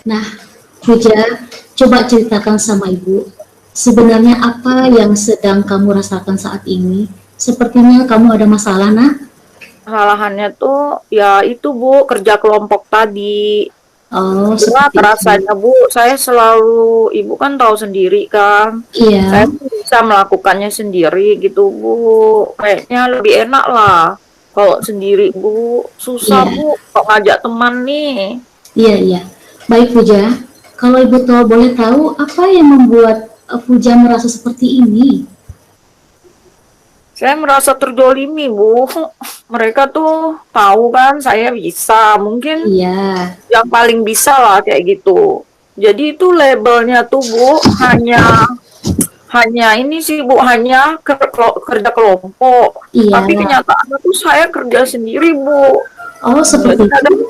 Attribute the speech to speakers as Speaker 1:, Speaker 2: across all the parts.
Speaker 1: Nah, Puja, coba ceritakan sama Ibu, sebenarnya apa yang sedang kamu rasakan saat ini? Sepertinya kamu ada masalah, nak?
Speaker 2: Kesalahannya tuh ya itu Bu, kerja kelompok tadi.
Speaker 1: Oh,
Speaker 2: Berat
Speaker 1: seperti itu.
Speaker 2: rasanya Bu, saya selalu, Ibu kan tahu sendiri kan, saya
Speaker 1: Iya.
Speaker 2: tuh bisa melakukannya sendiri gitu Bu. Kayaknya lebih enak lah kalau sendiri Bu. Susah
Speaker 1: Iya,
Speaker 2: Bu, kok ngajak teman nih.
Speaker 1: iya, iya. Baik, Puja. Kalau Ibu tahu, boleh tahu apa yang membuat Puja merasa seperti ini?
Speaker 2: Saya merasa terjolimi Bu. Mereka tuh tahu kan saya bisa, mungkin
Speaker 1: Iya.
Speaker 2: yang paling bisa lah kayak gitu. Jadi itu labelnya tuh Bu, hanya hanya ini sih Bu, hanya kerja kelompok.
Speaker 1: Iya.
Speaker 2: Tapi kenyataannya tuh saya kerja sendiri Bu.
Speaker 1: Oh,
Speaker 2: Jadi
Speaker 1: seperti
Speaker 2: kadang
Speaker 1: itu.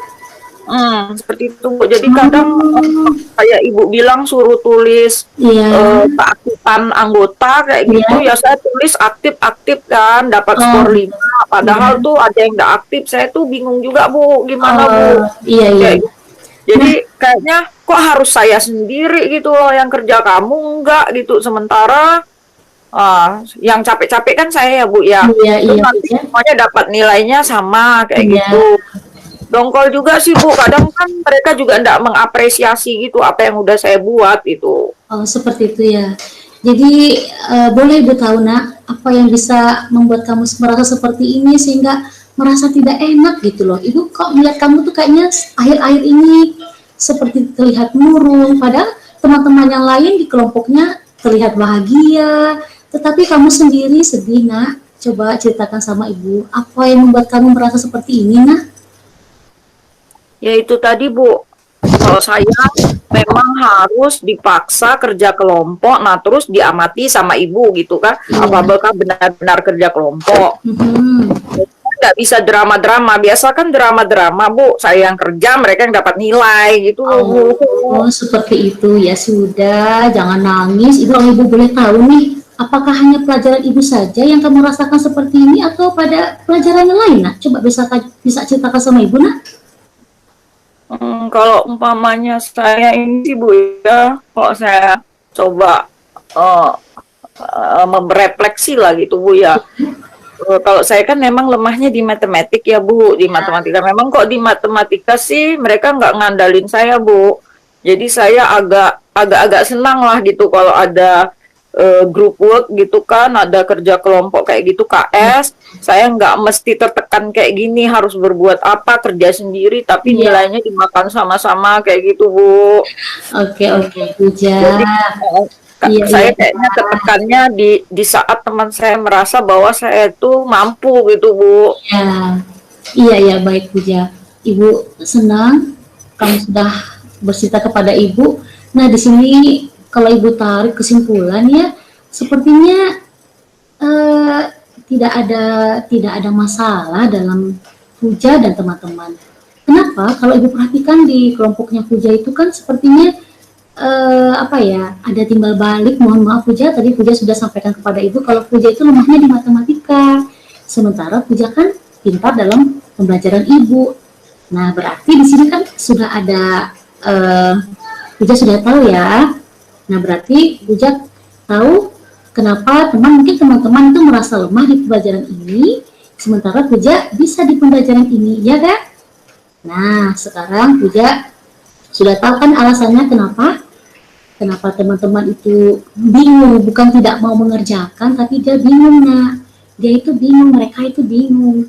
Speaker 2: seperti itu Bu. Jadi kadang
Speaker 1: Oh,
Speaker 2: kayak Ibu bilang suruh tulis
Speaker 1: iya.
Speaker 2: keaktifan anggota kayak gitu
Speaker 1: Iya.
Speaker 2: ya saya tulis aktif-aktif kan dapat
Speaker 1: Oh,
Speaker 2: skor 5. Padahal
Speaker 1: iya.
Speaker 2: tuh ada yang nggak aktif. Saya tuh bingung juga Bu, gimana Bu?
Speaker 1: Oh, iya, iya.
Speaker 2: Kayak
Speaker 1: Nah,
Speaker 2: jadi kayaknya kok harus saya sendiri gitu loh yang kerja kamu enggak gitu. Sementara yang capek-capek kan saya ya Bu ya.
Speaker 1: iya,
Speaker 2: Terus
Speaker 1: iya,
Speaker 2: nanti
Speaker 1: Puja.
Speaker 2: semuanya dapat nilainya sama kayak
Speaker 1: Iya.
Speaker 2: gitu. Dongkol juga sih Bu. Kadang kan mereka juga enggak mengapresiasi gitu apa yang udah saya buat gitu.
Speaker 1: Oh, seperti itu ya. Jadi, boleh Ibu tahu, nak, apa yang bisa membuat kamu merasa seperti ini sehingga merasa tidak enak gitu loh. Ibu kok melihat kamu tuh kayaknya akhir-akhir ini seperti terlihat murung, padahal teman-teman yang lain di kelompoknya terlihat bahagia, tetapi kamu sendiri sedih, nak. Coba ceritakan sama Ibu, apa yang membuat kamu merasa seperti ini, nak?
Speaker 2: Ya itu tadi Bu. Kalau saya memang harus dipaksa kerja kelompok, nah terus diamati sama ibu gitu kan,
Speaker 1: Iya.
Speaker 2: apakah benar-benar kerja kelompok.
Speaker 1: Mhm.
Speaker 2: Nggak bisa drama-drama, biasa kan drama-drama Bu, saya yang kerja, mereka yang dapat nilai gitu loh Bu.
Speaker 1: Oh, seperti itu. Ya sudah, jangan nangis. Ibu, kalau Ibu boleh tahu nih, apakah hanya pelajaran Ibu saja yang kamu rasakan seperti ini atau pada pelajaran yang lain, nak? Coba bisa ceritakan sama Ibu, nak?
Speaker 2: Kalau umpamanya saya ini sih Bu ya, kalau saya coba uh, merefleksi lah gitu Bu ya. Kalau saya kan memang lemahnya di matematik ya Bu, di matematika. Memang kok di matematika sih mereka nggak ngandalin saya Bu. Jadi saya agak-agak senang lah gitu kalau ada group work gitu kan, ada kerja kelompok kayak gitu KS. Saya nggak mesti tertekan kayak gini harus berbuat apa kerja sendiri, tapi
Speaker 1: Iya.
Speaker 2: nilainya dimakan sama-sama kayak gitu Bu.
Speaker 1: Oke, oke, Puja.
Speaker 2: Jadi
Speaker 1: Iya, iya.
Speaker 2: saya kayaknya tertekannya di saat teman saya merasa bahwa saya itu mampu gitu Bu.
Speaker 1: Iya. Iya, iya, baik, Puja. Ibu senang kamu sudah bercerita kepada Ibu. Nah, di sini kalau Ibu tarik kesimpulan ya, sepertinya eh, tidak ada masalah dalam Puja dan teman-teman. Kenapa? Kalau Ibu perhatikan di kelompoknya Puja itu kan sepertinya apa ya, ada timbal balik. Mohon maaf Puja, tadi Puja sudah sampaikan kepada Ibu kalau Puja itu lemahnya di matematika. Sementara Puja kan pintar dalam pembelajaran Ibu. Nah, berarti di sini kan sudah ada Puja sudah tahu ya. Nah, berarti Puja tahu kenapa mungkin teman-teman itu merasa lemah di pembelajaran ini, sementara Puja bisa di pembelajaran ini, ya kan? Nah, sekarang Puja sudah tahu kan alasannya kenapa teman-teman itu bingung, bukan tidak mau mengerjakan, tapi dia bingung, nak. Dia itu bingung, mereka itu bingung.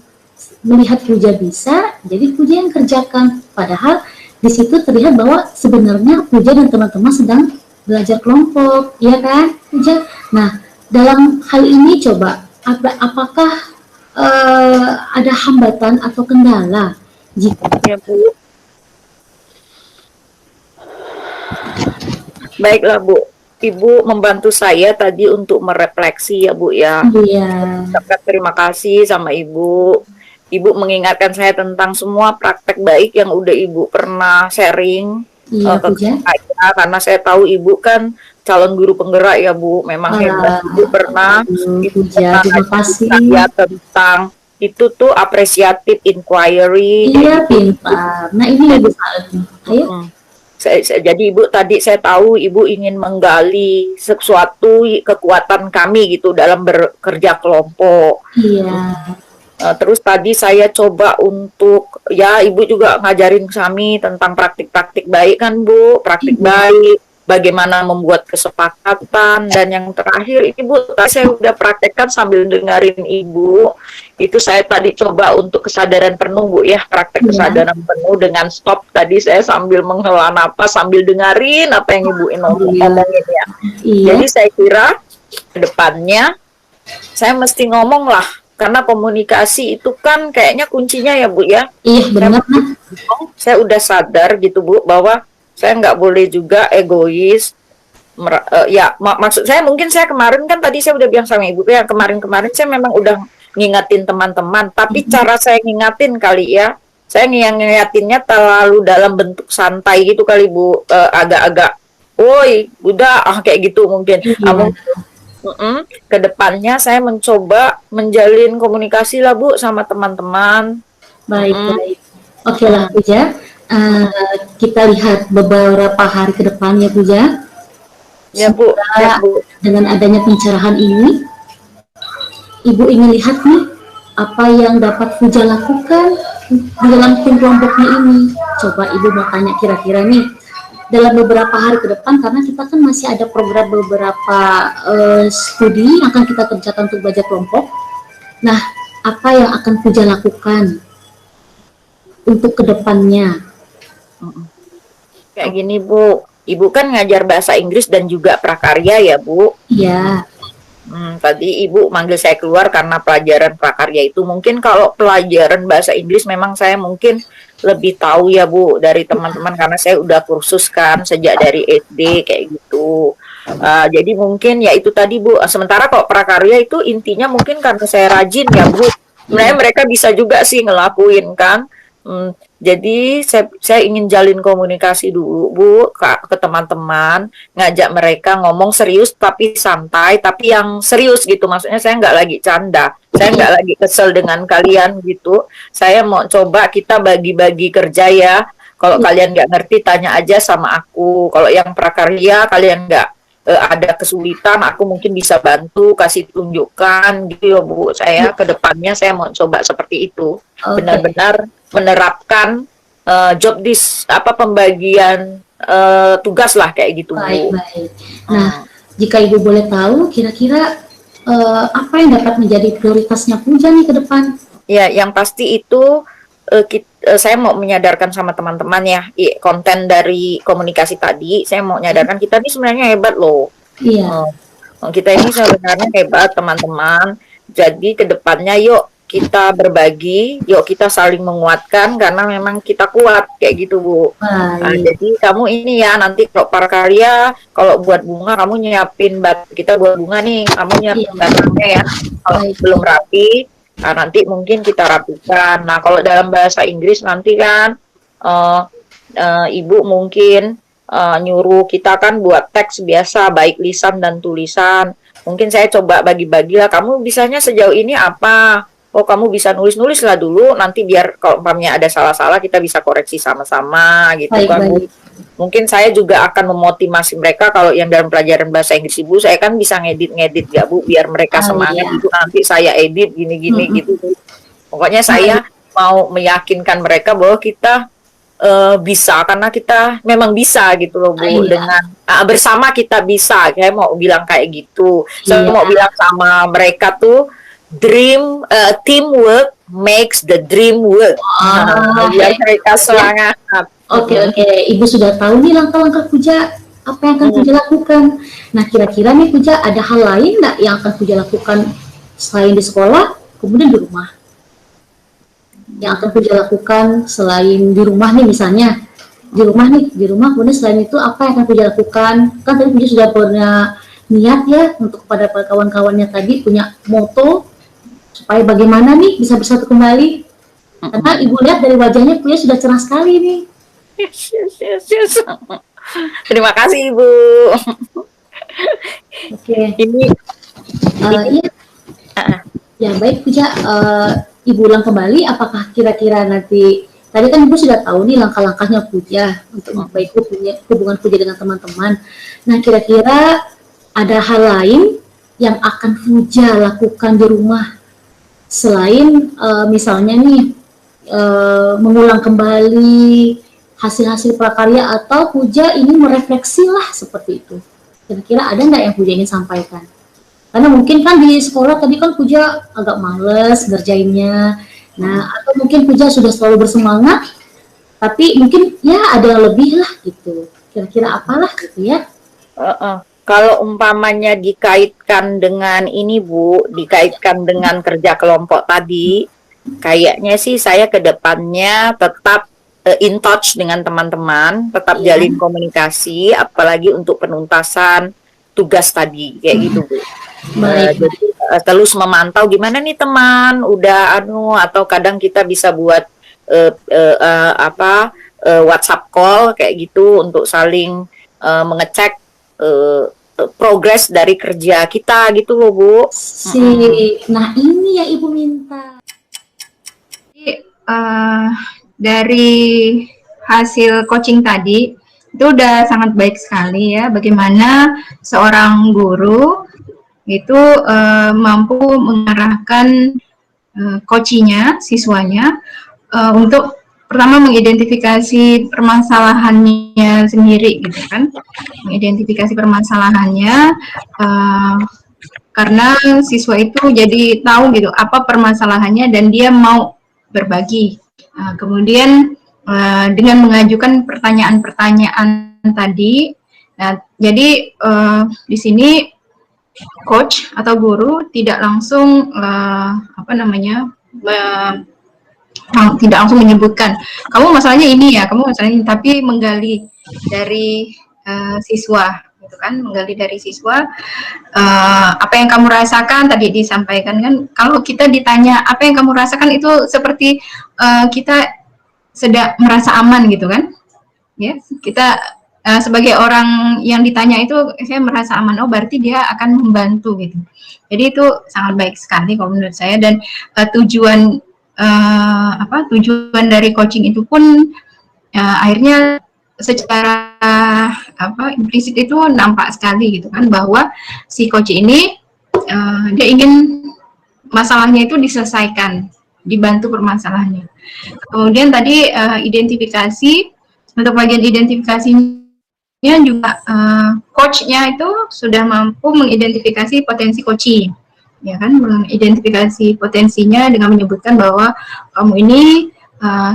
Speaker 1: Melihat Puja bisa, jadi Puja yang kerjakan. Padahal di situ terlihat bahwa sebenarnya Puja dan teman-teman sedang belajar kelompok, ya kan, Puja? Nah, dalam hal ini coba, apakah ada hambatan atau kendala jika
Speaker 2: Ya Bu. Baiklah Bu. Ibu membantu saya tadi untuk merefleksi ya Bu ya.
Speaker 1: dia
Speaker 2: Terima kasih sama Ibu. Ibu mengingatkan saya tentang semua praktek baik yang udah Ibu pernah sharing
Speaker 1: iya
Speaker 2: ke
Speaker 1: Puja.
Speaker 2: saya, karena saya tahu Ibu kan calon guru penggerak ya Bu, memang hebat. Ibu pernah
Speaker 1: Puja, terima kasih.
Speaker 2: saya tentang itu tuh appreciative inquiry.
Speaker 1: Iya pintar. Nah ini lebih salah nih. Ayo.
Speaker 2: Jadi Ibu tadi saya tahu Ibu ingin menggali sesuatu kekuatan kami gitu dalam bekerja kelompok.
Speaker 1: Iya.
Speaker 2: Terus tadi saya coba untuk ya Ibu juga ngajarin kami tentang praktik-praktik baik kan Bu, praktik
Speaker 1: Iya.
Speaker 2: baik, bagaimana membuat kesepakatan, dan yang terakhir Ibu tadi saya udah praktekkan sambil dengerin Ibu. Itu saya tadi coba untuk kesadaran penuh Bu ya, praktek
Speaker 1: Iya.
Speaker 2: kesadaran penuh dengan stop. Tadi saya sambil menghela napas sambil dengerin apa yang Ibu ngomongin ya.
Speaker 1: Iya.
Speaker 2: Jadi saya kira ke depannya saya mesti ngomong lah, karena komunikasi itu kan kayaknya kuncinya ya Bu ya.
Speaker 1: Iya benar.
Speaker 2: Saya udah sadar gitu Bu bahwa saya nggak boleh juga egois. Ya maksud saya mungkin saya kemarin kan tadi saya udah bilang sama Ibu ya, kemarin-kemarin saya memang udah ngingatin teman-teman, tapi cara saya ngingatin kali ya, saya ngingatinnya terlalu dalam bentuk santai gitu kali Bu, agak-agak, woi udah kayak gitu mungkin.
Speaker 1: Iya.
Speaker 2: Kedepannya saya mencoba menjalin komunikasi lah Bu sama teman-teman.
Speaker 1: Baik. Oke lah Puja. Kita lihat beberapa hari ke depan ya Puja.
Speaker 2: Ya Bu. Ya, Bu.
Speaker 1: Dengan adanya pencerahan ini, Ibu ingin lihat nih apa yang dapat Puja lakukan di dalam tim kelompoknya ini. Coba Ibu mau tanya kira-kira nih dalam beberapa hari ke depan, karena kita kan masih ada program beberapa studi yang akan kita kerjakan untuk belajar kelompok. Nah, apa yang akan Puja lakukan untuk kedepannya?
Speaker 2: Kayak gini Bu, Ibu kan ngajar bahasa Inggris dan juga prakarya ya Bu.
Speaker 1: Iya.
Speaker 2: Tadi Ibu manggil saya keluar karena pelajaran prakarya itu. Mungkin kalau pelajaran bahasa Inggris memang saya mungkin lebih tahu ya Bu dari teman-teman, karena saya udah kursus kan sejak dari SD kayak gitu. Jadi mungkin ya itu tadi Bu. Sementara kalau prakarya itu intinya mungkin karena saya rajin ya Bu. Sebenarnya mereka bisa juga sih ngelakuin kan. Jadi saya ingin jalin komunikasi dulu Bu ke teman-teman, ngajak mereka ngomong serius tapi santai, tapi yang serius gitu. Maksudnya saya nggak lagi canda, saya nggak lagi kesel dengan kalian gitu. Saya mau coba kita bagi-bagi kerja ya. Kalau kalian nggak ngerti tanya aja sama aku. Kalau yang prakarya kalian nggak ada kesulitan, aku mungkin bisa bantu kasih tunjukkan gitu ya Bu. Saya ke depannya saya mau coba seperti itu. Benar-benar menerapkan pembagian tugas lah kayak gitu Bu.
Speaker 1: Baik. Nah, jika Ibu boleh tahu kira-kira apa yang dapat menjadi prioritasnya Puja nih ke depan?
Speaker 2: Ya, yang pasti itu saya mau menyadarkan sama teman-teman ya, konten dari komunikasi tadi, saya mau menyadarkan kita ini sebenarnya hebat loh.
Speaker 1: Iya.
Speaker 2: Kita ini sebenarnya hebat teman-teman. Jadi ke depannya yuk kita berbagi, yuk kita saling menguatkan karena memang kita kuat kayak gitu Bu. Jadi kamu ini ya nanti kalau prakarya, kalau buat bunga kamu nyiapin kita buat bunga nih, kamu nyiapin batangnya ya. Kalau belum rapi, nanti mungkin kita rapikan. Nah kalau dalam bahasa Inggris nanti kan Ibu mungkin nyuruh kita kan buat teks biasa baik lisan dan tulisan. Mungkin saya coba bagi-bagi lah. Kamu bisanya sejauh ini apa? Oh kamu bisa nulis-nulis lah dulu, nanti biar kalau umpamanya ada salah-salah kita bisa koreksi sama-sama gitu kan. Mungkin saya juga akan memotivasi mereka kalau yang dalam pelajaran bahasa Inggris Ibu, saya kan bisa ngedit ya Bu, biar mereka semangat itu nanti saya edit gini-gini gitu. Pokoknya saya mau meyakinkan mereka bahwa kita bisa, karena kita memang bisa gitu loh Bu, dengan bersama kita bisa. Saya mau bilang kayak gitu. Saya mau bilang sama mereka tuh teamwork makes the dream work. Biar mereka semangat.
Speaker 1: Oke. Ibu sudah tahu nih langkah-langkah Puja, apa yang akan Puja lakukan. Nah, kira-kira nih Puja ada hal lain nggak yang akan Puja lakukan selain di sekolah, kemudian di rumah? Yang akan Puja lakukan selain di rumah nih, misalnya di rumah kemudian selain itu apa yang akan Puja lakukan? Kan tadi Puja sudah punya niat ya untuk kepada kawan-kawannya tadi, punya moto supaya bagaimana nih bisa bersatu kembali. Karena Ibu lihat dari wajahnya Puja sudah cerah sekali nih.
Speaker 2: Yes. Terima kasih Ibu.
Speaker 1: Oke. Ya baik Puja, Ibu ulang kembali, apakah kira-kira nanti Tadi kan Ibu sudah tahu nih langkah-langkahnya Puja untuk memperbaiki hubungan Puja dengan teman-teman. Nah, kira-kira ada hal lain yang akan Puja lakukan di rumah selain misalnya nih mengulang kembali hasil-hasil prakarya, atau Puja ini merefleksi lah seperti itu. Kira-kira ada nggak yang Puja ingin sampaikan? Karena mungkin kan di sekolah tadi kan Puja agak males ngerjainnya. Nah, atau mungkin Puja sudah selalu bersemangat, tapi mungkin ya ada yang lebih lah gitu. Kira-kira apalah gitu ya.
Speaker 2: Kalau umpamanya dikaitkan dengan ini Bu, dikaitkan dengan kerja kelompok tadi, kayaknya sih saya ke depannya tetap in touch dengan teman-teman, tetap
Speaker 1: Iya.
Speaker 2: jalin komunikasi, apalagi untuk penuntasan tugas tadi, kayak gitu Bu.
Speaker 1: Baik.
Speaker 2: Jadi terus memantau gimana nih teman, udah atau kadang kita bisa buat WhatsApp call kayak gitu untuk saling mengecek progres dari kerja kita gitu loh Bu.
Speaker 1: Nah ini yang Ibu minta.
Speaker 3: Dari hasil coaching tadi itu udah sangat baik sekali ya, bagaimana seorang guru itu mampu mengarahkan coachingnya, siswanya untuk pertama mengidentifikasi permasalahannya sendiri gitu kan, mengidentifikasi permasalahannya karena siswa itu jadi tahu gitu apa permasalahannya dan dia mau berbagi. Kemudian dengan mengajukan pertanyaan-pertanyaan tadi, jadi di sini coach atau guru tidak langsung tidak langsung menyebutkan kamu masalahnya ini ya, kamu masalahnya ini, tapi menggali dari siswa, gitu kan, menggali dari siswa apa yang kamu rasakan tadi disampaikan kan. Kalau kita ditanya apa yang kamu rasakan itu seperti kita sedang merasa aman gitu kan, ya kita sebagai orang yang ditanya itu saya merasa aman, oh berarti dia akan membantu gitu. Jadi itu sangat baik sekali kalau menurut saya, dan tujuan dari coaching itu pun akhirnya secara implisit itu nampak sekali gitu kan, bahwa si coach ini dia ingin masalahnya itu diselesaikan, dibantu permasalahannya. Kemudian tadi identifikasi, untuk bagian identifikasinya juga coachnya itu sudah mampu mengidentifikasi potensi coaching, ya kan, mengidentifikasi potensinya dengan menyebutkan bahwa kamu ini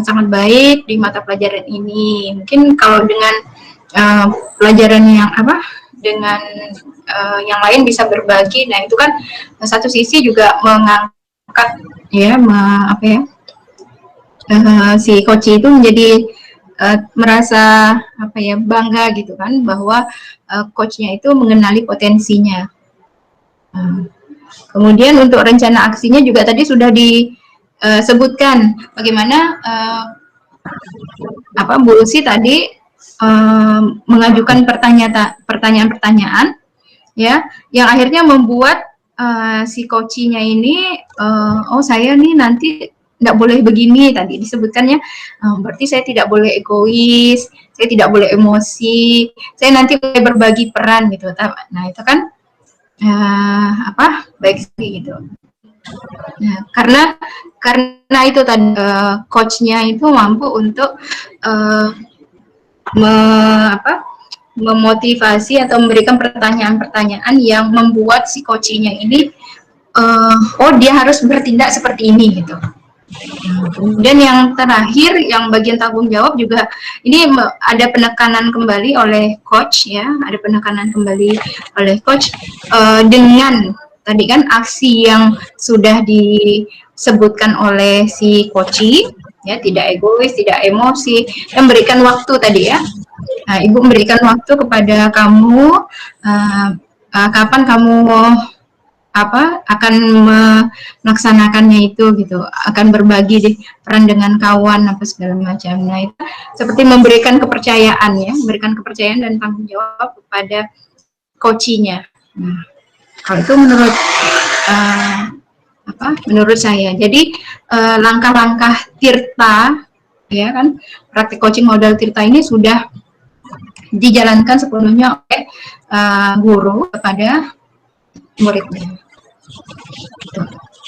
Speaker 3: sangat baik di mata pelajaran ini. Mungkin kalau dengan pelajaran yang dengan yang lain bisa berbagi. Nah itu kan satu sisi juga mengangkat ya si coach itu menjadi merasa bangga gitu kan, bahwa coachnya itu mengenali potensinya. Kemudian untuk rencana aksinya juga tadi sudah disebutkan bagaimana Bu Lucy tadi mengajukan pertanyaan-pertanyaan ya, yang akhirnya membuat si coachnya ini oh saya nih nanti tidak boleh begini, tadi disebutkannya berarti saya tidak boleh egois, saya tidak boleh emosi, saya nanti boleh berbagi peran gitu. Nah itu kan baik sekali gitu. Nah, karena itu tadi coachnya itu mampu untuk memotivasi atau memberikan pertanyaan-pertanyaan yang membuat si coachnya ini oh dia harus bertindak seperti ini gitu. Kemudian yang terakhir, yang bagian tanggung jawab juga ini ada penekanan kembali oleh coach ya, ada penekanan kembali oleh coach dengan tadi kan aksi yang sudah disebutkan oleh si coach ya, tidak egois, tidak emosi, dan memberikan waktu tadi ya. Nah, Ibu memberikan waktu kepada kamu kapan kamu akan melaksanakannya itu gitu, akan berbagi peran dengan kawan apa segala macam. Nah itu seperti memberikan kepercayaan ya, memberikan kepercayaan dan tanggung jawab kepada coachnya. Nah kalau itu menurut saya, jadi langkah-langkah Tirta ya kan, praktik coaching modal Tirta ini sudah dijalankan sepenuhnya oleh guru kepada muridnya.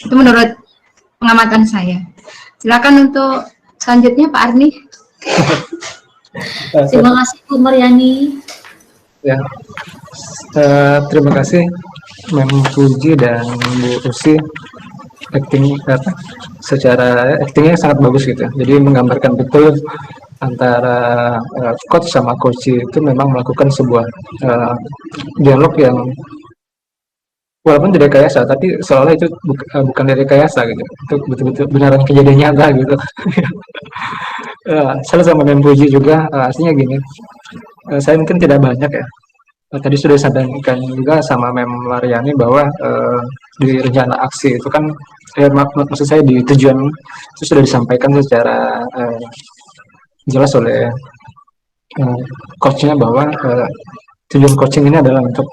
Speaker 3: Itu menurut pengamatan saya. Silakan untuk selanjutnya Pak Arni.
Speaker 1: Terima kasih Bu Maryani.
Speaker 4: Ya, terima kasih Mem Puji dan Bu Usi. Secara actingnya sangat bagus gitu. Jadi menggambarkan betul antara coach sama coach itu memang melakukan sebuah dialog yang walaupun tidak rekayasa, tapi seolah itu bukan dari rekayasa gitu. Itu betul-betul benaran kejadian nyata gitu. Salah sama Mem Puji juga, aslinya gini. Saya mungkin tidak banyak ya. Tadi sudah disampaikan juga sama Mem Maryani bahwa di rencana aksi itu kan, maksud saya di tujuan itu sudah disampaikan secara jelas oleh coachnya bahwa tujuan coaching ini adalah untuk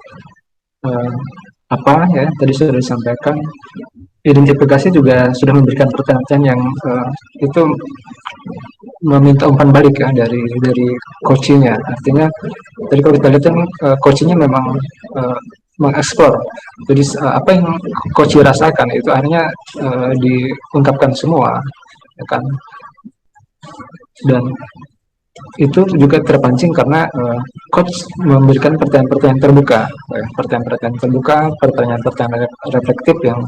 Speaker 4: apa ya, tadi sudah disampaikan. Identifikasi juga sudah memberikan pertanyaan yang itu meminta umpan balik ya dari coachingnya. Artinya tadi kalau kita lihat kan coachingnya memang mengeksplor. Jadi apa yang coach rasakan itu akhirnya diungkapkan semua, ya kan. Dan itu juga terpancing karena coach memberikan pertanyaan-pertanyaan terbuka, pertanyaan-pertanyaan reflektif yang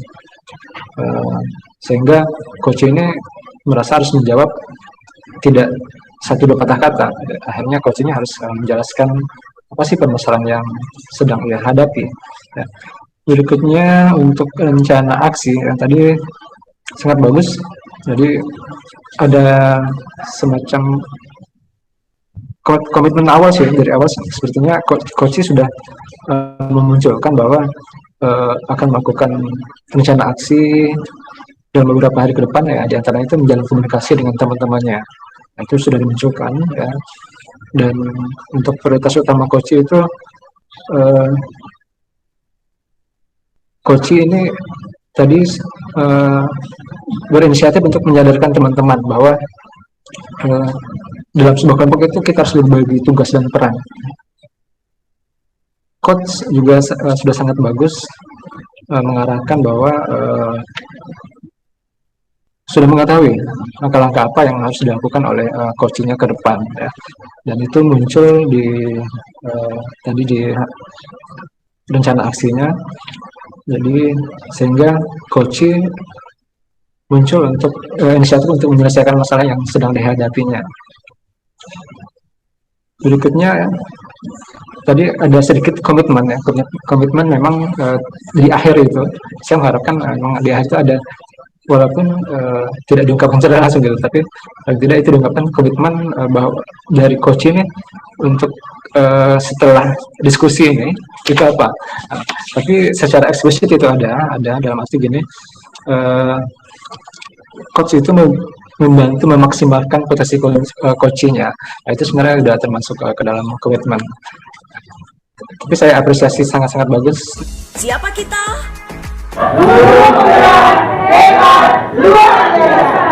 Speaker 4: sehingga coach ini merasa harus menjawab tidak satu dua patah kata. Akhirnya coach ini harus menjelaskan apa sih permasalahan yang sedang ia hadapi. Ya. Berikutnya untuk rencana aksi yang tadi sangat bagus. Jadi ada semacam komitmen awal sih, dari awal sepertinya coach sudah memunculkan bahwa akan melakukan rencana aksi dalam beberapa hari ke depan ya, di antaranya itu menjalin komunikasi dengan teman-temannya. Nah, itu sudah dimunculkan ya. Dan untuk prioritas utama coach itu coach ini tadi berinisiatif untuk menyadarkan teman-teman bahwa dalam sebuah kelompok itu kita harus berbagi tugas dan peran. Coach juga sudah sangat bagus mengarahkan bahwa sudah mengetahui langkah-langkah apa yang harus dilakukan oleh coachingnya ke depan ya. Dan itu muncul di tadi di rencana aksinya. Jadi sehingga coaching muncul untuk inisiatif untuk menyelesaikan masalah yang sedang dihadapinya. Berikutnya tadi ada sedikit komitmen ya, komitmen memang di akhir itu saya mengharapkan memang di akhir itu ada, walaupun tidak diungkapkan secara langsung gitu, tapi tidak itu diungkapkan komitmen bahwa dari coach ini untuk setelah diskusi ini itu apa. Tapi secara eksplisit itu ada dalam arti gini, coach itu membantu memaksimalkan potensi coachingnya. Nah, itu sebenarnya sudah termasuk ke dalam komitmen. Tapi saya apresiasi sangat-sangat bagus.
Speaker 5: Siapa kita?
Speaker 6: Guru Penggerak Hebat Luar Biasa.